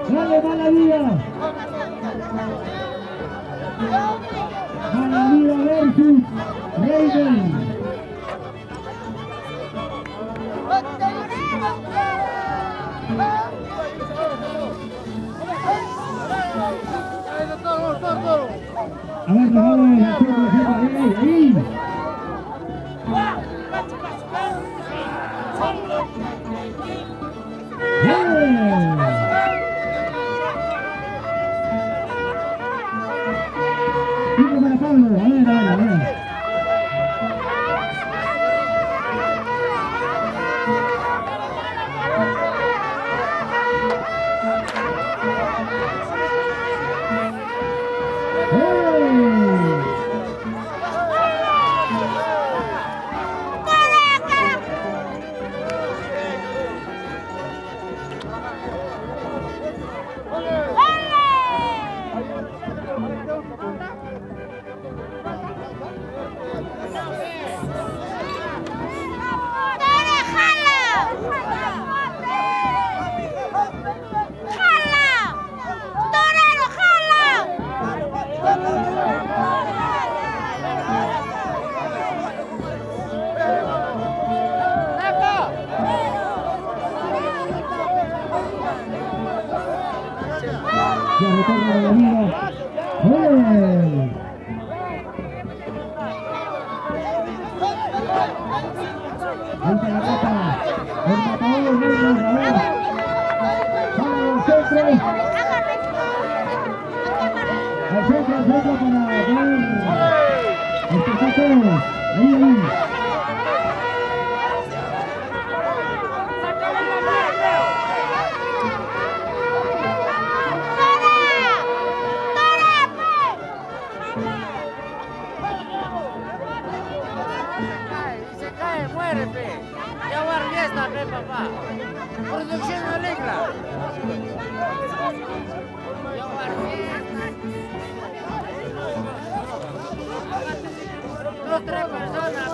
Dale, Malavida. Malavida versus Raven. A ver, vamos, ahí. Para Pablo, a ver. Ya retorna la vida. Ahí está la capa. El matador de Negros, a ver. Vamos al centro. Al centro para ver. Empezó todos. Ahí. Papá, producción alegra. Dos, tres personas,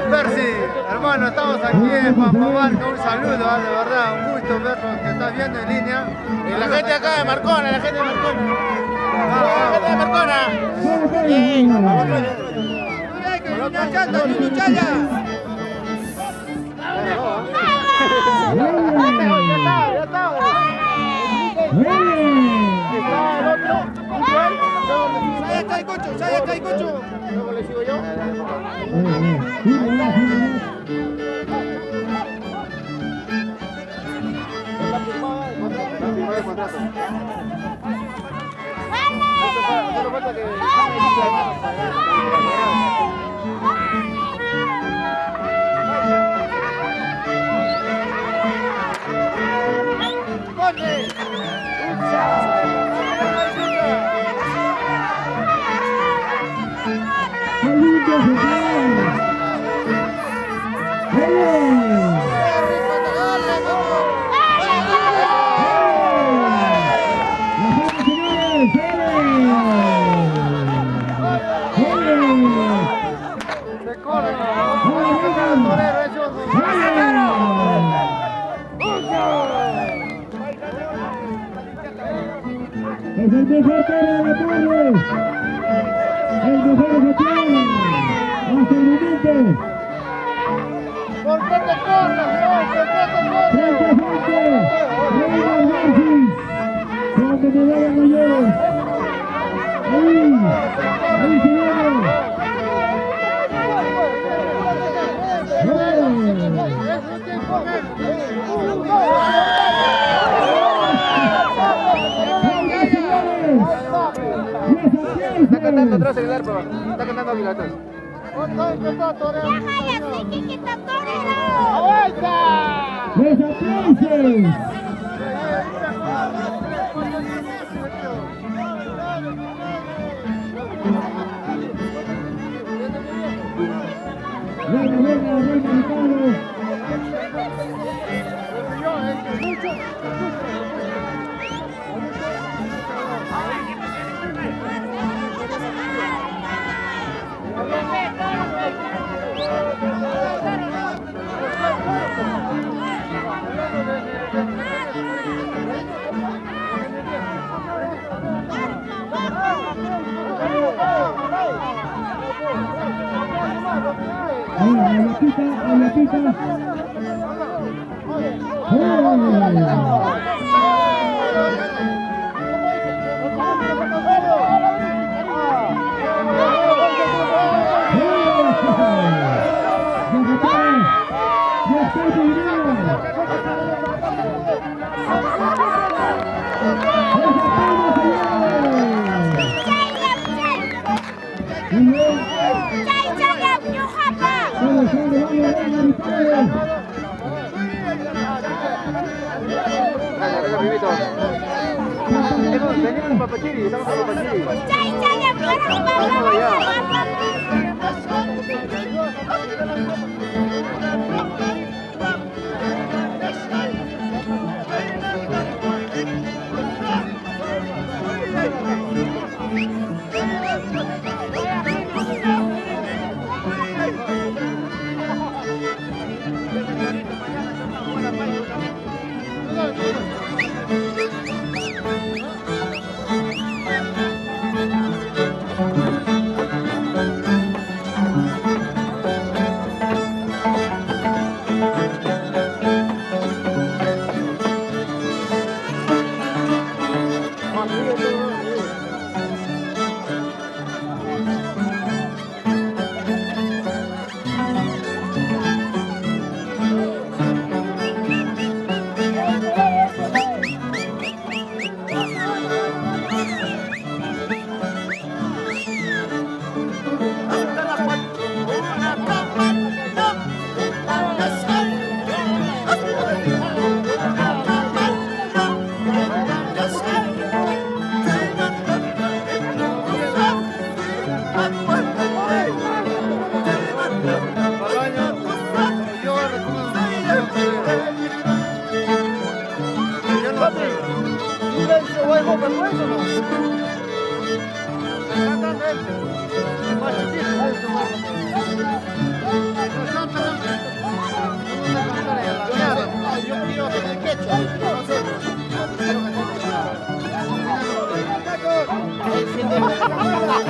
Percy, hermano, estamos aquí en Pampamarca, un saludo, de verdad, un gusto verlo, que estás viendo en línea. Y la gente acá de Marcona, la gente de Marcona. La gente de Marcona. Acá hay cocho. Luego le sigo yo. ¡Vale! Solo falta que... Es el mejor toro de la tarde. El mejor ejemplar. Hasta el momento. ¡Por qué te corres, Frente a frente. Reynald Garcís. Con medalla mayor. Ahí se viene. Está cantando atrás el arpa, está cantando aquí atrás. ¡Los aplausos! Buena, Ricardo. Ahora, a la pista. Venimos en Papachiri, estamos en Papachiri.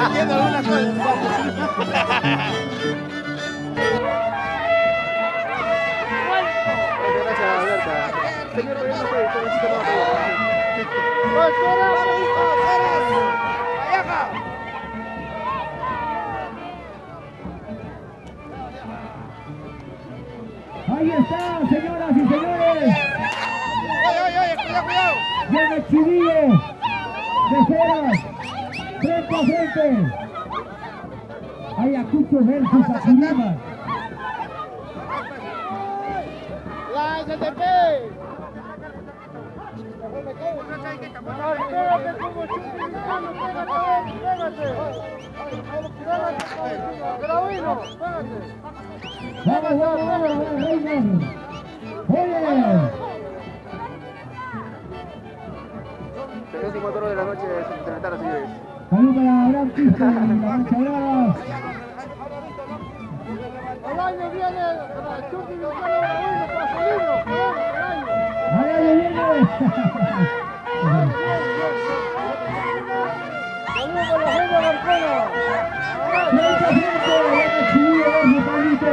Entiendo algunas cosas. Gracias, Alberta. Señor, no Ahí está, señoras y señores. Oye, cuidado. Llega el chivillo de Feras. Frente a frente. Ayacucho versus Apurima. La STP. Vamos, Reynolds. ¡Oye! El último toro de la noche es implementar así es. Salud para Abraham Quispe, la mancha brava. El año viene el Chucky Vilcano para seguirnos. ¡Al año viene! Saludos por la gente de Marcona. ¡Frente a frente! ¡Vamos a subir abajo, Pablito!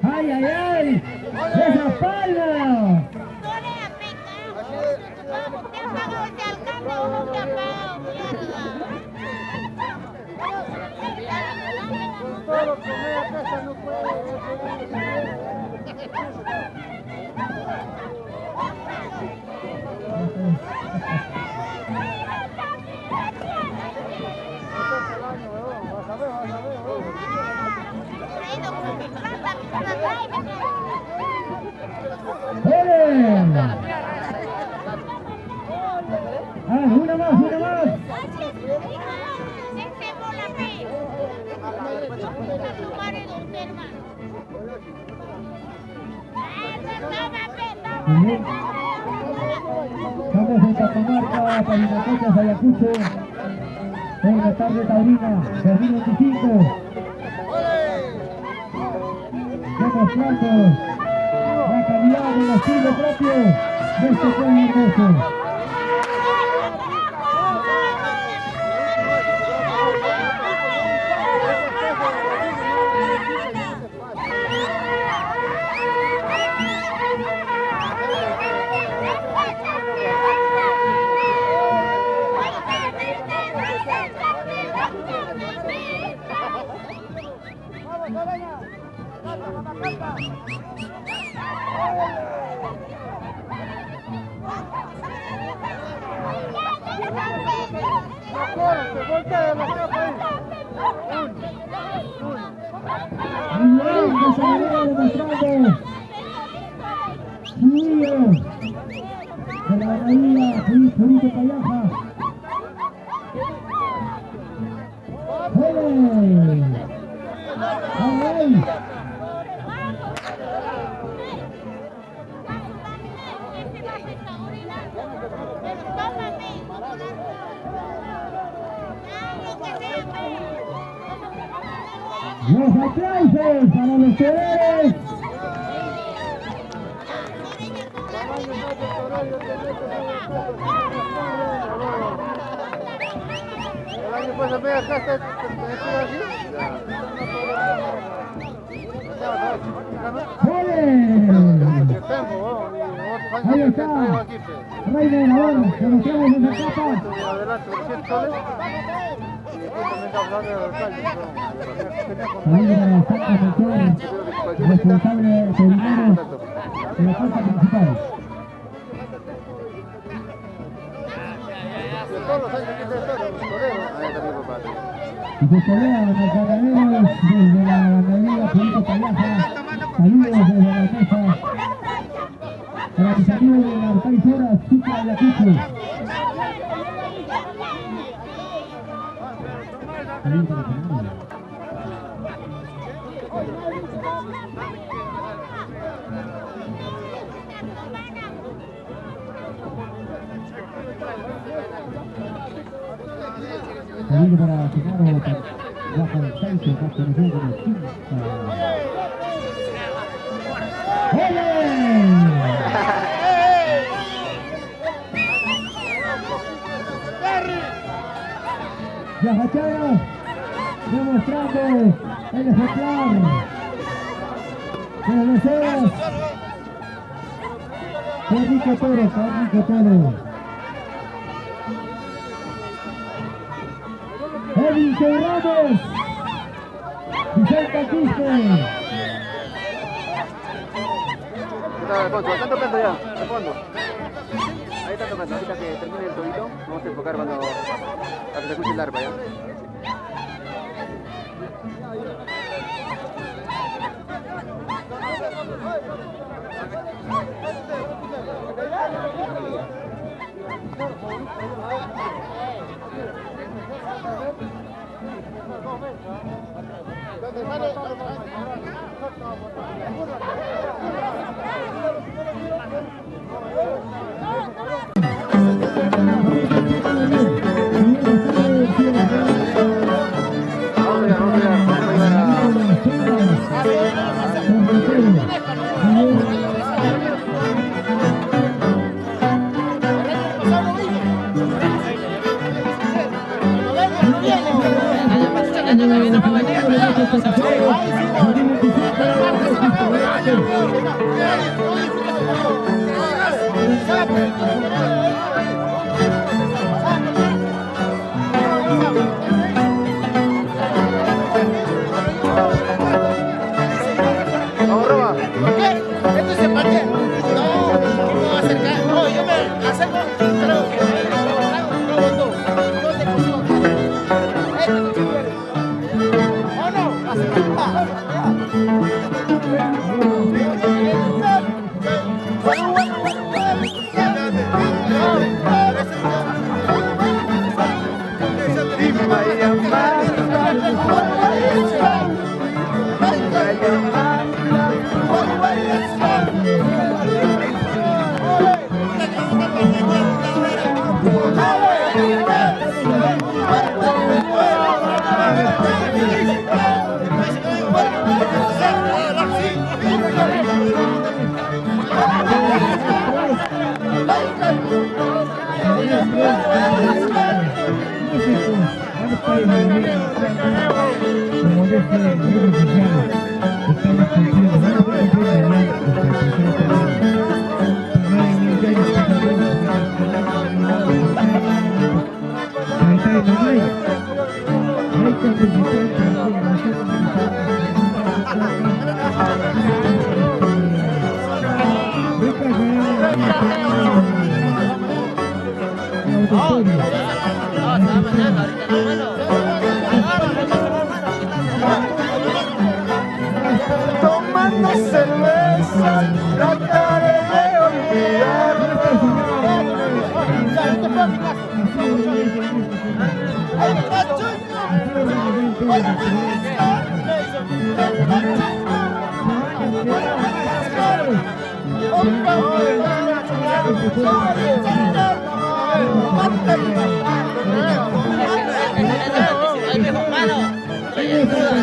¡Ay, ay, ay! ¡Esa palma! Todo comer a casa no puede. Una más, una más. Estamos en Catamarca, Parinacachas, Ayacucho, en la tarde taurina, 2025. Demostrando la calidad del estilo propio de este pueblo hermoso. Los aplausos para los toreros. El año pasado me dejaste así. Ahí está, Rey de la Hora, que nos trae en esa capa. Adelante, 200 soles. Y aquí también estamos hablando de los calles. Saludos para los Santos Sectores, responsable terminero de la Fuerza Municipal. Todos los años que se toreros. Ahí está mi papá. Y se torean los ganaderos desde la ganadería Purito Payaja. Saludos desde la mesa para mis amigos de la Arcaizora, Sucre de Ayacucho. Saludos para los amigos. Saludos para Genaro Bajo el Sáenz, más conocido como Quinta. Yajachara demostrando el ejemplar de los deseos. Qué rico toro, qué rico toro. Vince Ramos. Vicente Quispe. Alfonso, están tocando ya, al fondo. Ahí están tocando, ahorita que termine el tobito, vamos a enfocar para que se escuche el arpa ya. Tomando cerveza, trataré de olvidar.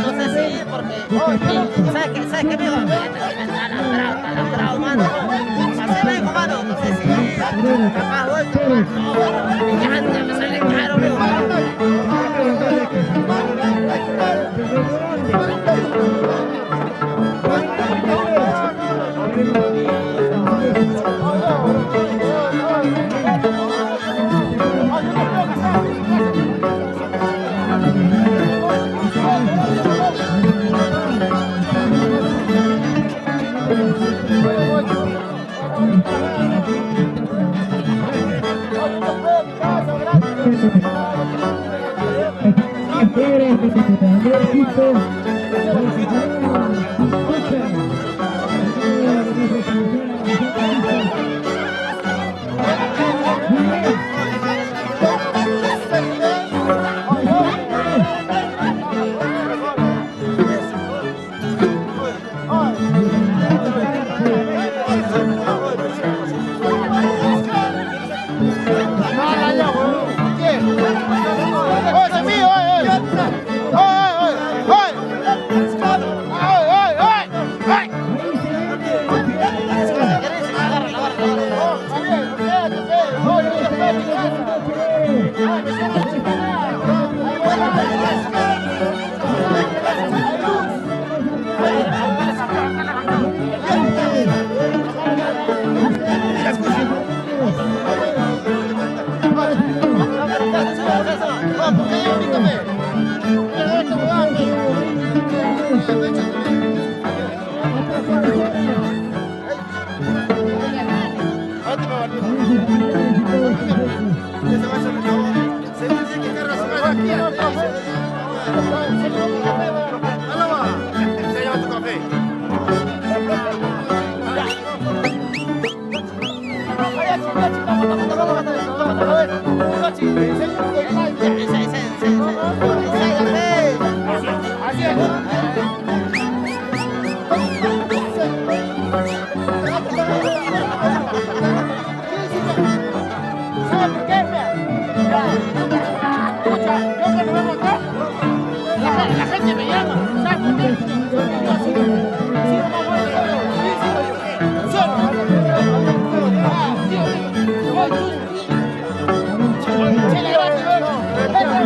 No sé si ir porque ¿sabes qué me va? Está lastrado, mano. Pasé lejos, mano. No sé si ir. Capaz vuelto, mano. Ya me sale caro, amigo. La gente me llama, ¿sabes por qué? Yo sigo más fuerte que yo. Sí, sigo yo. Solo. Voy tú. Se le así está.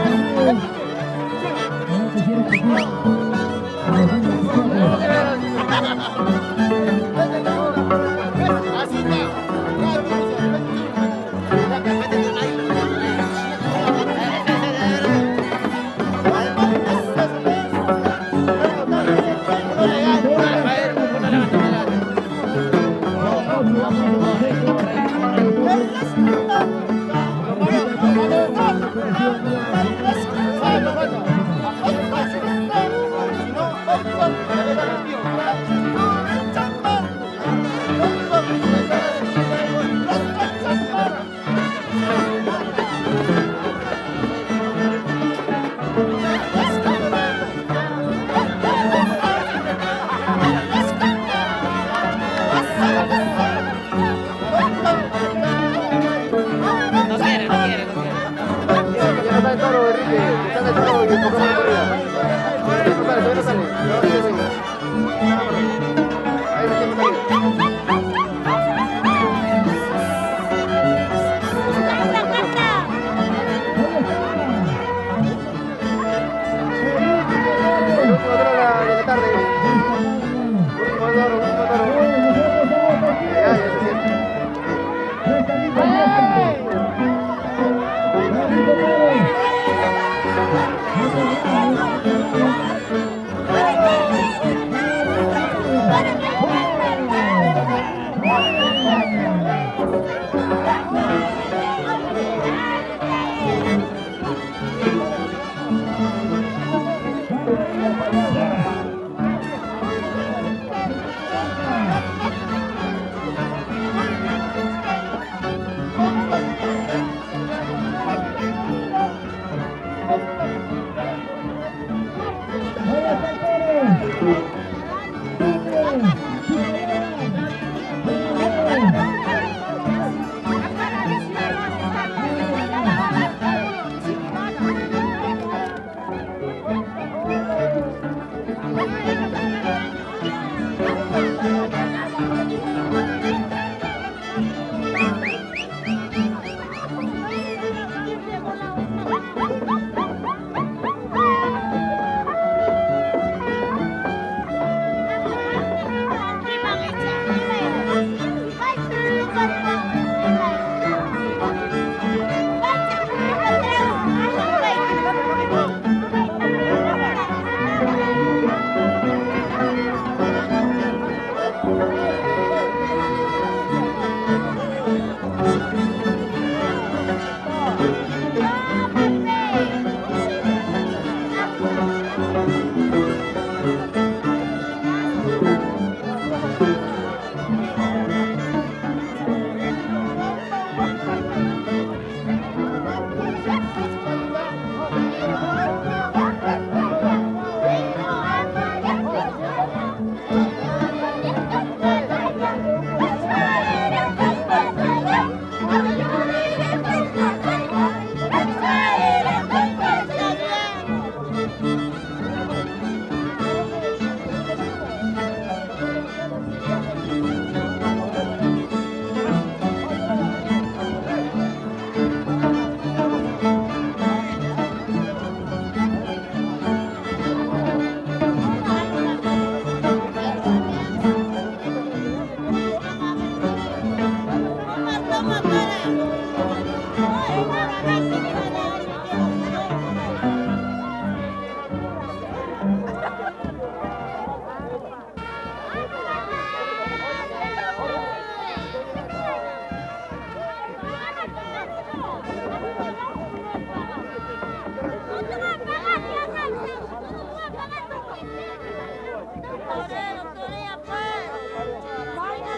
Vaya,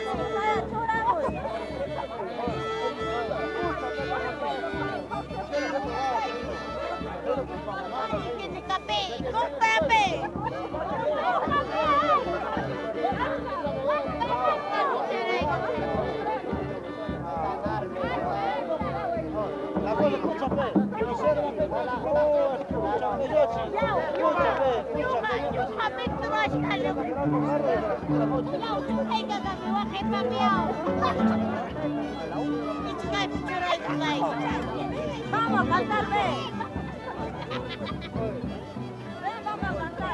mucha fe. Observa fe con la fuerza. Mucha fe. Vamos a cantar, ve. Vamos a cantar.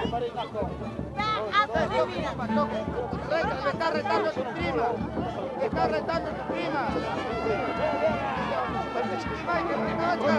Le está retando a tu prima. Le está retando a tu prima. Ay, que retacha.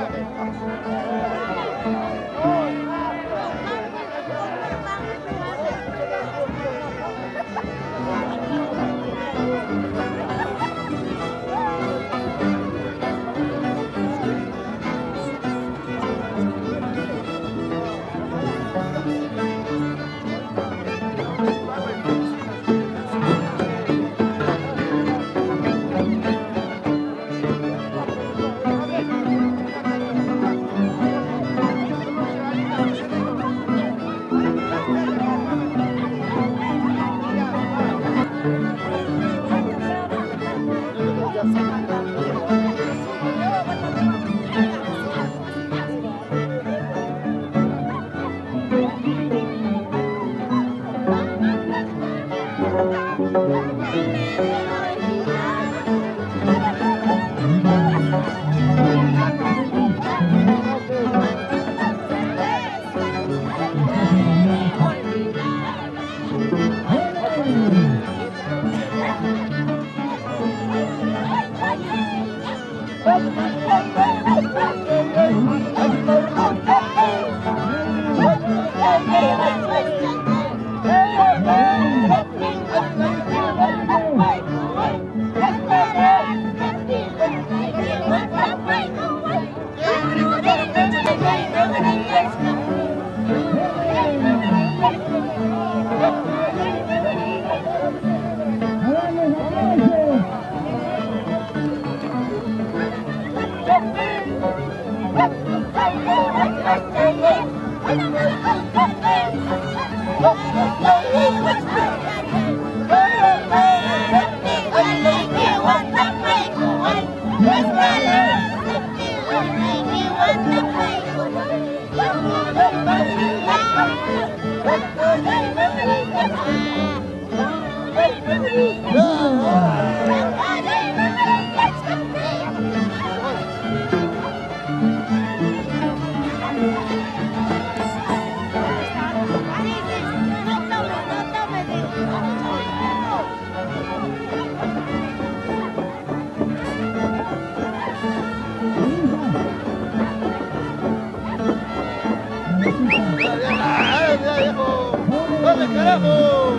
¡Dale, carajo!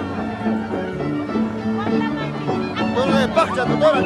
¡Todo de paja, doctora!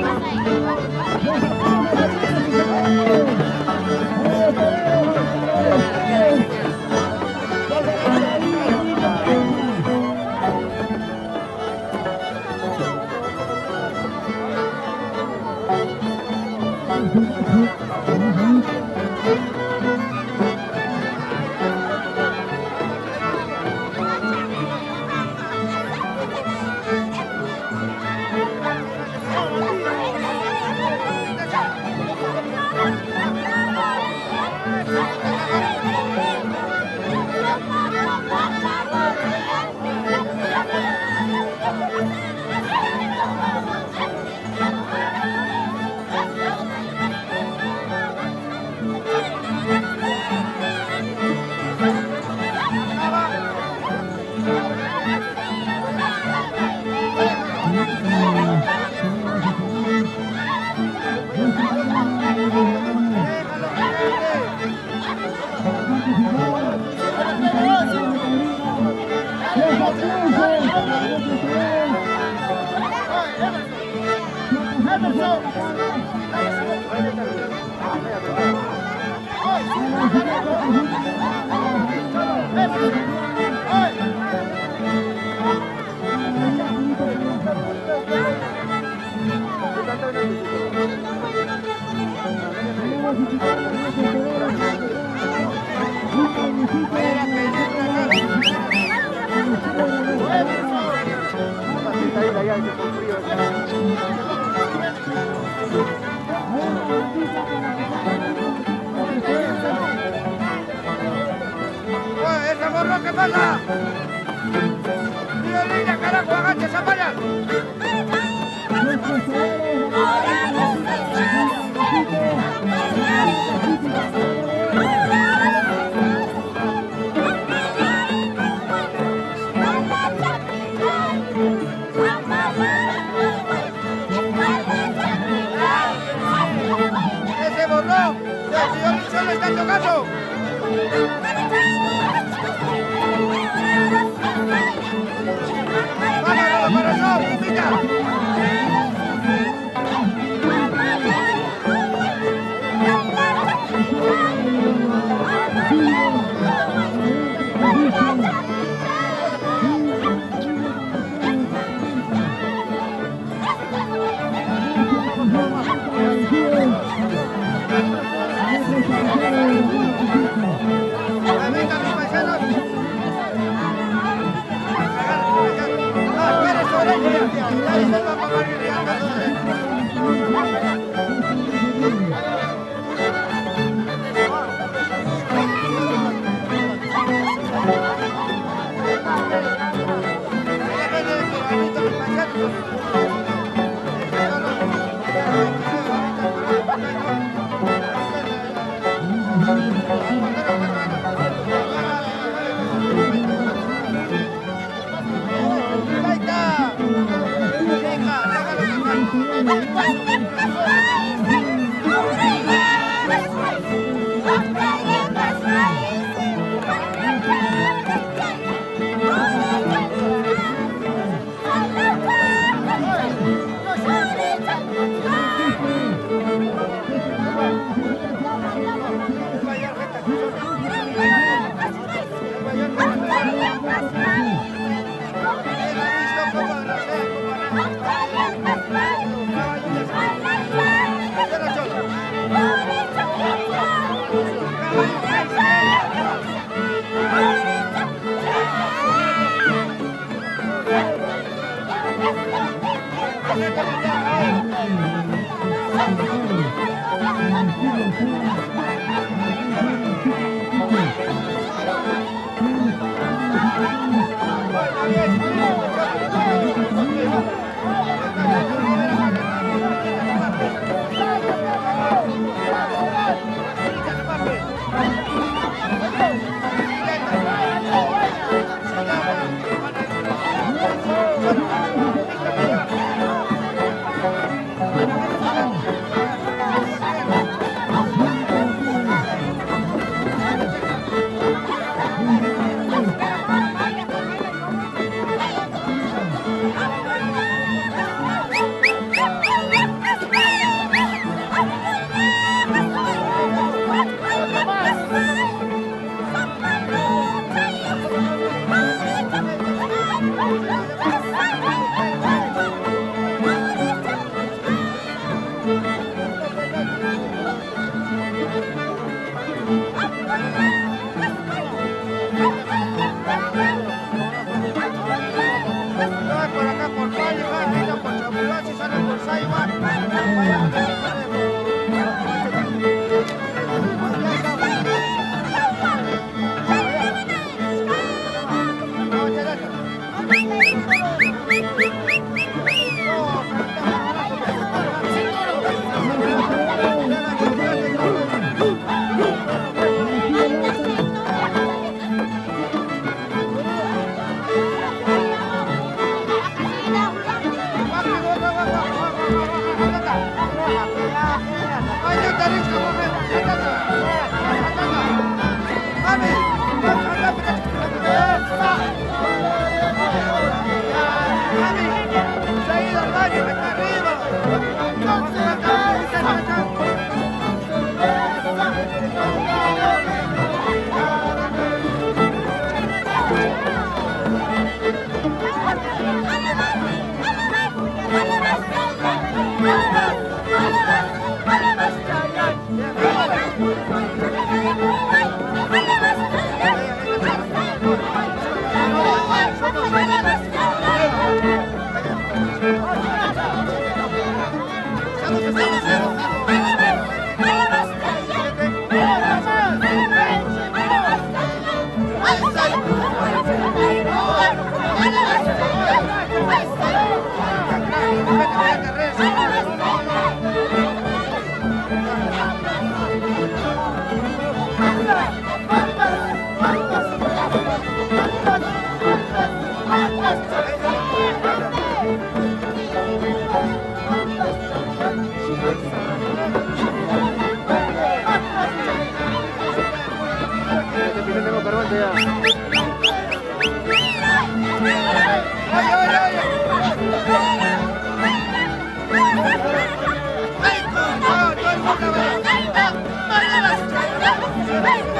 ¿qué pasa? ¡Mira, línea, carajo, agache, zapalla! ¡Ese borrón! ¡El violín solo está tocando! ¡Vámonos, corazón, pupita! ¡Vamos! Tenemos carbón ya. ¡Ay,